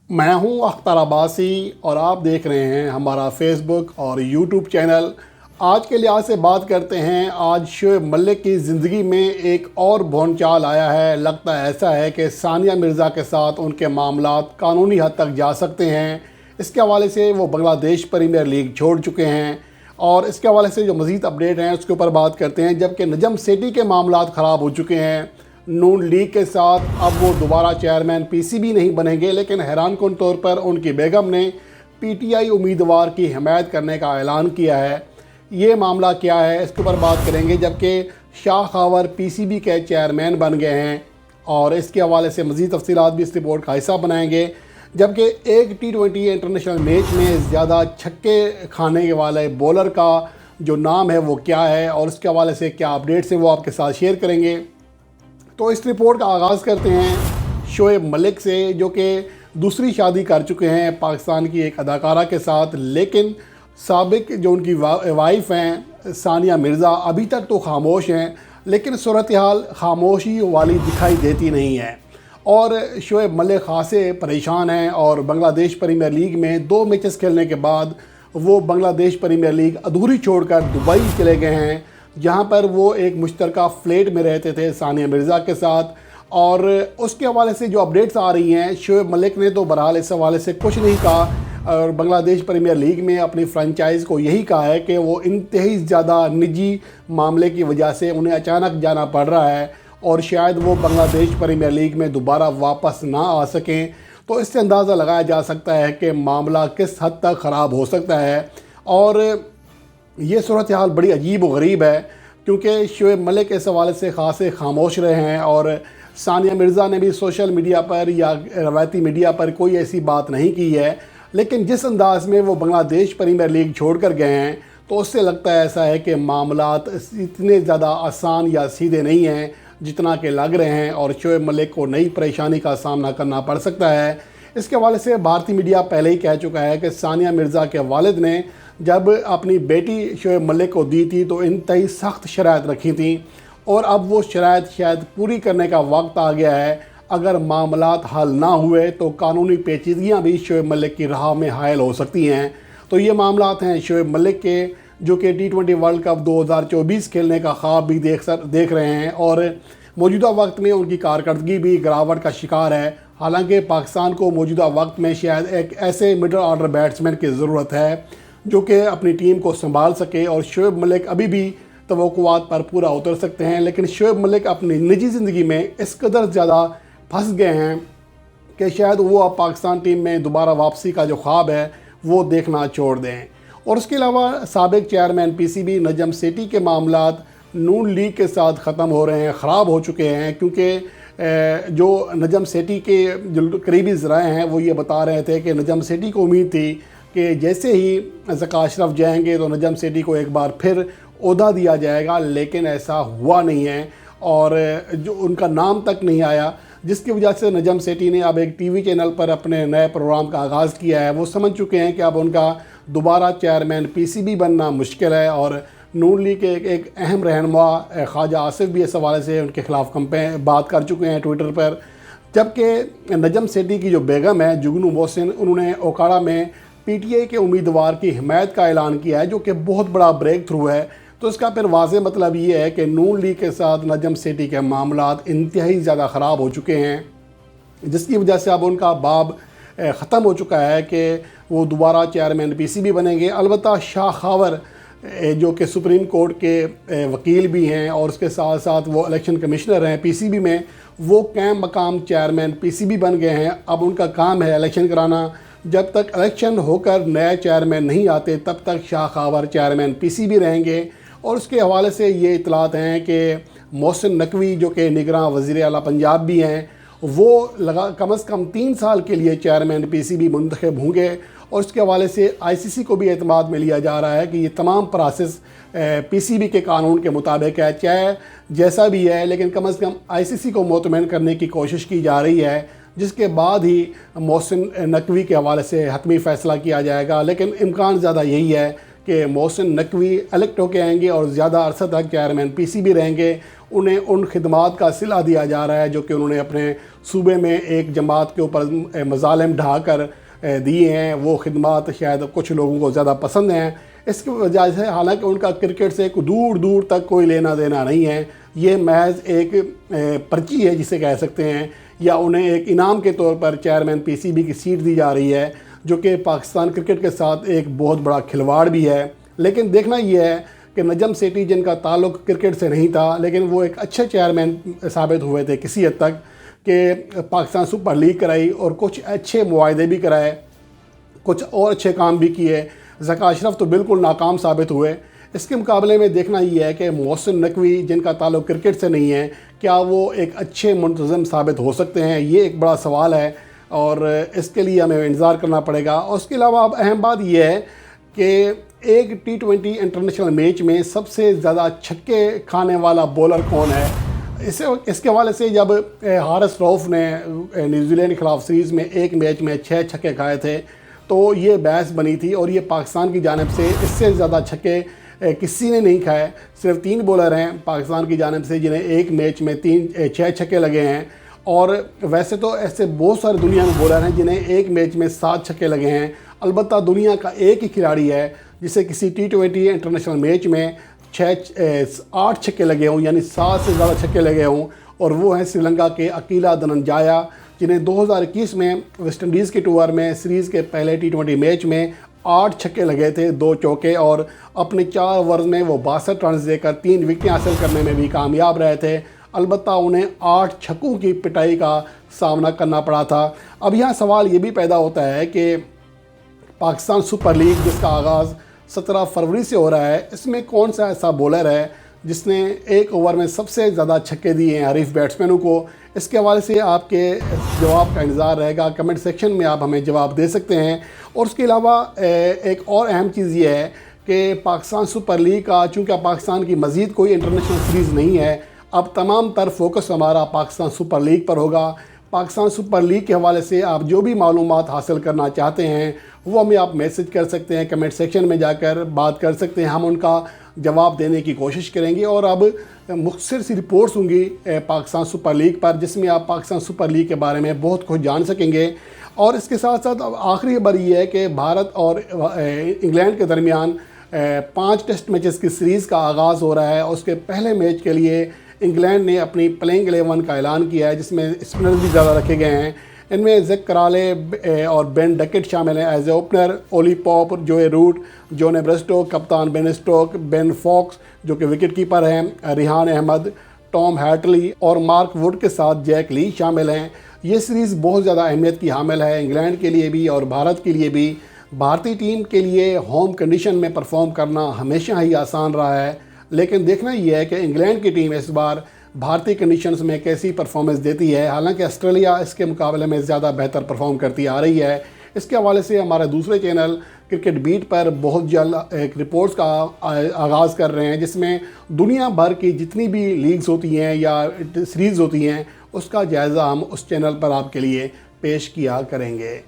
मैं हूं अख्तर अब्बासी और आप देख रहे हैं हमारा फेसबुक और यूट्यूब चैनल। आज के लिहाज से बात करते हैं। आज शोएब मलिक की ज़िंदगी में एक और भौंचाल आया है। लगता ऐसा है कि सानिया मिर्ज़ा के साथ उनके मामलात कानूनी हद तक जा सकते हैं। इसके हवाले से वो बांग्लादेश प्रीमियर लीग छोड़ चुके हैं और इसके हवाले से जो मज़ीद अपडेट हैं उसके ऊपर बात करते हैं। जबकि नजम सेठी के मामलात ख़राब हो चुके हैं नून लीग के साथ, अब वो दोबारा चेयरमैन पीसीबी नहीं बनेंगे, लेकिन हैरान कुन तौर पर उनकी बेगम ने पीटीआई उम्मीदवार की हिमायत करने का ऐलान किया है। ये मामला क्या है इसके ऊपर बात करेंगे। जबकि शाह खावर पीसीबी के चेयरमैन बन गए हैं और इसके हवाले से मज़ीद तफसीलात भी इस रिपोर्ट का हिस्सा बनाएंगे। जबकि एक T20 इंटरनेशनल मैच में ज़्यादा छक्के खाने वाले बॉलर का जो नाम है वो क्या है और उसके हवाले से क्या अपडेट्स हैं वो आपके साथ शेयर करेंगे। तो इस रिपोर्ट का आगाज़ करते हैं शोएब मलिक से, जो कि दूसरी शादी कर चुके हैं पाकिस्तान की एक अदाकारा के साथ। लेकिन साबिक जो उनकी वाइफ हैं सानिया मिर्ज़ा अभी तक तो खामोश हैं, लेकिन सूरत हाल खामोशी वाली दिखाई देती नहीं है और शोएब मलिक खासे परेशान हैं। और बांग्लादेश प्रीमियर लीग में 2 मैचेस खेलने के बाद वो बांग्लादेश प्रीमियर लीग अधूरी छोड़कर दुबई चले गए हैं, जहां पर वो एक मुश्तरका फ्लैट में रहते थे सानिया मिर्ज़ा के साथ। और उसके हवाले से जो अपडेट्स आ रही हैं, शोएब मलिक ने तो बहरहाल इस हवाले से कुछ नहीं कहा और बांग्लादेश प्रीमियर लीग में अपनी फ्रेंचाइज़ को यही कहा है कि वो इंतहाई ज़्यादा निजी मामले की वजह से उन्हें अचानक जाना पड़ रहा है और शायद वो बांग्लादेश प्रीमियर लीग में दोबारा वापस ना आ सकें। तो इससे अंदाज़ा लगाया जा सकता है कि मामला किस हद तक ख़राब हो सकता है। और ये सूरत हाल बड़ी अजीब व गरीब है क्योंकि शोएब मलिक इस हवाले से खासे खामोश रहे हैं और सानिया मिर्ज़ा ने भी सोशल मीडिया पर या रवायती मीडिया पर कोई ऐसी बात नहीं की है। लेकिन जिस अंदाज़ में वो बांग्लादेश प्रीमियर लीग छोड़ कर गए हैं तो उससे लगता है ऐसा है कि मामलात इतने ज़्यादा आसान या सीधे नहीं हैं जितना कि लग रहे हैं और शोएब मलिक को नई परेशानी का सामना करना पड़ सकता है। इसके हवाले से भारतीय मीडिया पहले ही कह चुका है कि सानिया मिर्ज़ा के वालिद ने जब अपनी बेटी शोएब मलिक को दी थी तो इंतहाई सख्त शराइत रखी थी और अब वो शराइत शायद पूरी करने का वक्त आ गया है। अगर मामलात हल ना हुए तो कानूनी पेचीदगियाँ भी शोएब मलिक की राह में हायल हो सकती हैं। तो ये मामलात हैं शोएब मलिक के, जो कि T20 वर्ल्ड कप 2024 खेलने का ख्वाब भी देख रहे हैं और मौजूदा वक्त में उनकी कारकर्दगी भी गिरावट का शिकार है। हालांकि पाकिस्तान को मौजूदा वक्त में शायद एक ऐसे मिडल ऑर्डर बैट्समैन की ज़रूरत है जो कि अपनी टीम को संभाल सके और शोएब मलिक अभी भी तवक्कुआत पर पूरा उतर सकते हैं। लेकिन शोएब मलिक अपनी निजी ज़िंदगी में इस कदर ज़्यादा फंस गए हैं कि शायद वो अब पाकिस्तान टीम में दोबारा वापसी का जो ख्वाब है वो देखना छोड़ दें। और उसके अलावा साबिक चेयरमैन पीसीबी नजम सेठी के मामलात नून लीग के साथ ख़त्म हो रहे हैं, ख़राब हो चुके हैं। क्योंकि जो नजम सेठी के जो करीबी ज़राए हैं वो ये बता रहे थे कि नजम सेठी को उम्मीद थी कि जैसे ही ज़का अशरफ जाएंगे तो नजम सेठी को एक बार फिर ओहदा दिया जाएगा, लेकिन ऐसा हुआ नहीं है और जो उनका नाम तक नहीं आया, जिसकी वजह से नजम सेठी ने अब एक टीवी चैनल पर अपने नए प्रोग्राम का आगाज़ किया है। वो समझ चुके हैं कि अब उनका दोबारा चेयरमैन पीसीबी बनना मुश्किल है और नून लीग के एक अहम रहनुमा ख्वाजा आसिफ भी इस हवाले से उनके ख़िलाफ़ बात कर चुके हैं ट्विटर पर। जबकि नजम सेठी की जो बेगम है जुगनू मोहसिन, उन्होंने ओकाड़ा में पीटीआई के उम्मीदवार की हिमायत का ऐलान किया है, जो कि बहुत बड़ा ब्रेक थ्रू है। तो इसका फिर वाज़ेह मतलब ये है कि नून लीग के साथ नजम सेठी के मामलात इंतहाई ज़्यादा ख़राब हो चुके हैं, जिसकी वजह से अब उनका बाब ख़त्म हो चुका है कि वो दोबारा चेयरमैन पीसीबी बनेंगे। अलबत्ता शाह खावर जो कि सुप्रीम कोर्ट के वकील भी हैं और उसके साथ साथ वो इलेक्शन कमिश्नर हैं पीसीबी में, वो कैम मकाम चेयरमैन पीसीबी बन गए हैं। अब उनका काम है इलेक्शन कराना। जब तक इलेक्शन होकर नए चेयरमैन नहीं आते तब तक शाह खावर चेयरमैन पीसीबी रहेंगे। और उसके हवाले से ये इतलात हैं कि मोहसिन नकवी जो कि निगरान वज़ीर आला पंजाब भी हैं, वो कम से कम 3 साल के लिए चेयरमैन पीसीबी मुंतखब होंगे। और उसके हवाले से आईसीसी को भी एतमाद में लिया जा रहा है कि ये तमाम प्रोसेस पीसीबी के कानून के मुताबिक है, चाहे जैसा भी है, लेकिन कम से कम आईसीसी को मुतमईन करने की कोशिश की जा रही है, जिसके बाद ही मोहसिन नकवी के हवाले से हतमी फ़ैसला किया जाएगा। लेकिन इम्कान ज़्यादा यही है کہ محسن نقوی الیکٹ ہو کے آئیں گے اور زیادہ عرصہ تک چیئرمین پی سی بی رہیں گے. انہیں ان خدمات کا صلہ دیا جا رہا ہے جو کہ انہوں نے اپنے صوبے میں ایک جماعت کے اوپر مظالم ڈھا کر دیے ہیں. وہ خدمات شاید کچھ لوگوں کو زیادہ پسند ہیں. اس کی وجہ سے حالانکہ ان کا کرکٹ سے دور دور تک کوئی لینا دینا نہیں ہے, یہ محض ایک پرچی ہے جسے کہہ سکتے ہیں, یا انہیں ایک انعام کے طور پر چیئرمین پی سی بی کی سیٹ دی جا رہی ہے, جو کہ پاکستان کرکٹ کے ساتھ ایک بہت بڑا کھلواڑ بھی ہے. لیکن دیکھنا یہ ہے کہ نجم سیٹھی جن کا تعلق کرکٹ سے نہیں تھا, لیکن وہ ایک اچھے چیئرمین ثابت ہوئے تھے کسی حد تک, کہ پاکستان سپر لیگ کرائی اور کچھ اچھے معاہدے بھی کرائے, کچھ اور اچھے کام بھی کیے. ذکا اشرف تو بالکل ناکام ثابت ہوئے. اس کے مقابلے میں دیکھنا یہ ہے کہ محسن نقوی جن کا تعلق کرکٹ سے نہیں ہے, کیا وہ ایک اچھے منتظم ثابت ہو سکتے ہیں؟ یہ ایک بڑا سوال ہے اور اس کے لیے ہمیں انتظار کرنا پڑے گا. اور اس کے علاوہ اب اہم بات یہ ہے کہ ایک T20 انٹرنیشنل میچ میں سب سے زیادہ چھکے کھانے والا بولر کون ہے. اس کے حوالے سے جب ہارس راؤف نے نیوزی لینڈ کے خلاف سیریز میں ایک میچ میں 6 چھکے کھائے تھے تو یہ بحث بنی تھی, اور یہ پاکستان کی جانب سے اس سے زیادہ چھکے کسی نے نہیں کھائے. صرف 3 بولر ہیں پاکستان کی جانب سے جنہیں ایک میچ میں 6 چھکے لگے ہیں, اور ویسے تو ایسے بہت سارے دنیا میں بولر ہیں جنہیں ایک میچ میں 7 چھکے لگے ہیں. البتہ دنیا کا ایک ہی کھلاڑی ہے جسے کسی T20 انٹرنیشنل میچ میں 8 چھکے لگے ہوں, یعنی 7 سے زیادہ چھکے لگے ہوں, اور وہ ہیں سری لنکا کے اکیلا دھننجایا, جنہیں 2021 میں ویسٹ انڈیز کے ٹور میں سیریز کے پہلے T20 میچ میں 8 چھکے لگے تھے, 2 چوکے, اور اپنے 4 اوورز میں وہ 62 رنز دے کر 3 وکٹیں حاصل کرنے میں بھی کامیاب رہے تھے. البتہ انہیں 8 چھکوں کی پٹائی کا سامنا کرنا پڑا تھا. اب یہاں سوال یہ بھی پیدا ہوتا ہے کہ پاکستان سپر لیگ جس کا آغاز 17 فروری سے ہو رہا ہے, اس میں کون سا ایسا بولر ہے جس نے ایک اوور میں سب سے زیادہ چھکے دیے ہیں حریف بیٹسمینوں کو؟ اس کے حوالے سے آپ کے جواب کا انتظار رہے گا. کمنٹ سیکشن میں آپ ہمیں جواب دے سکتے ہیں. اور اس کے علاوہ ایک اور اہم چیز یہ ہے کہ پاکستان سپر لیگ کا, چونکہ پاکستان کی مزید کوئی انٹرنیشنل سیریز نہیں ہے, اب تمام تر فوکس ہمارا پاکستان سپر لیگ پر ہوگا. پاکستان سپر لیگ کے حوالے سے آپ جو بھی معلومات حاصل کرنا چاہتے ہیں وہ ہمیں آپ میسج کر سکتے ہیں, کمنٹ سیکشن میں جا کر بات کر سکتے ہیں. ہم ان کا جواب دینے کی کوشش کریں گے. اور اب مختصر سی رپورٹس ہوں گی پاکستان سپر لیگ پر, جس میں آپ پاکستان سپر لیگ کے بارے میں بہت کچھ جان سکیں گے. اور اس کے ساتھ ساتھ اب آخری خبر یہ ہے کہ بھارت اور انگلینڈ کے درمیان 5 ٹیسٹ میچز کی سیریز کا آغاز ہو رہا ہے. اس کے پہلے میچ کے لیے انگلینڈ نے اپنی پلینگ 11 کا اعلان کیا ہے, جس میں اسپنر بھی زیادہ رکھے گئے ہیں. ان میں زیک کرالے اور بین ڈکٹ شامل ہیں ایز اے اوپنر. اولی پاپ, جوئے روٹ, جون ایبرسٹو, کپتان بین اسٹوک, بین فاکس جو کہ وکٹ کیپر ہیں, ریحان احمد, ٹام ہیٹلی اور مارک ووڈ کے ساتھ جیک لی شامل ہیں. یہ سیریز بہت زیادہ اہمیت کی حامل ہے انگلینڈ کے لیے بھی اور بھارت کے لیے بھی. بھارتی ٹیم کے لیے ہوم کنڈیشن میں پرفارم کرنا ہمیشہ ہی آسان رہا ہے, لیکن دیکھنا یہ ہے کہ انگلینڈ کی ٹیم اس بار بھارتی کنڈیشنز میں کیسی پرفارمنس دیتی ہے. حالانکہ آسٹریلیا اس کے مقابلے میں زیادہ بہتر پرفارم کرتی آ رہی ہے. اس کے حوالے سے ہمارے دوسرے چینل کرکٹ بیٹ پر بہت جلد ایک رپورٹس کا آغاز کر رہے ہیں, جس میں دنیا بھر کی جتنی بھی لیگز ہوتی ہیں یا سیریز ہوتی ہیں اس کا جائزہ ہم اس چینل پر آپ کے لیے پیش کیا کریں گے.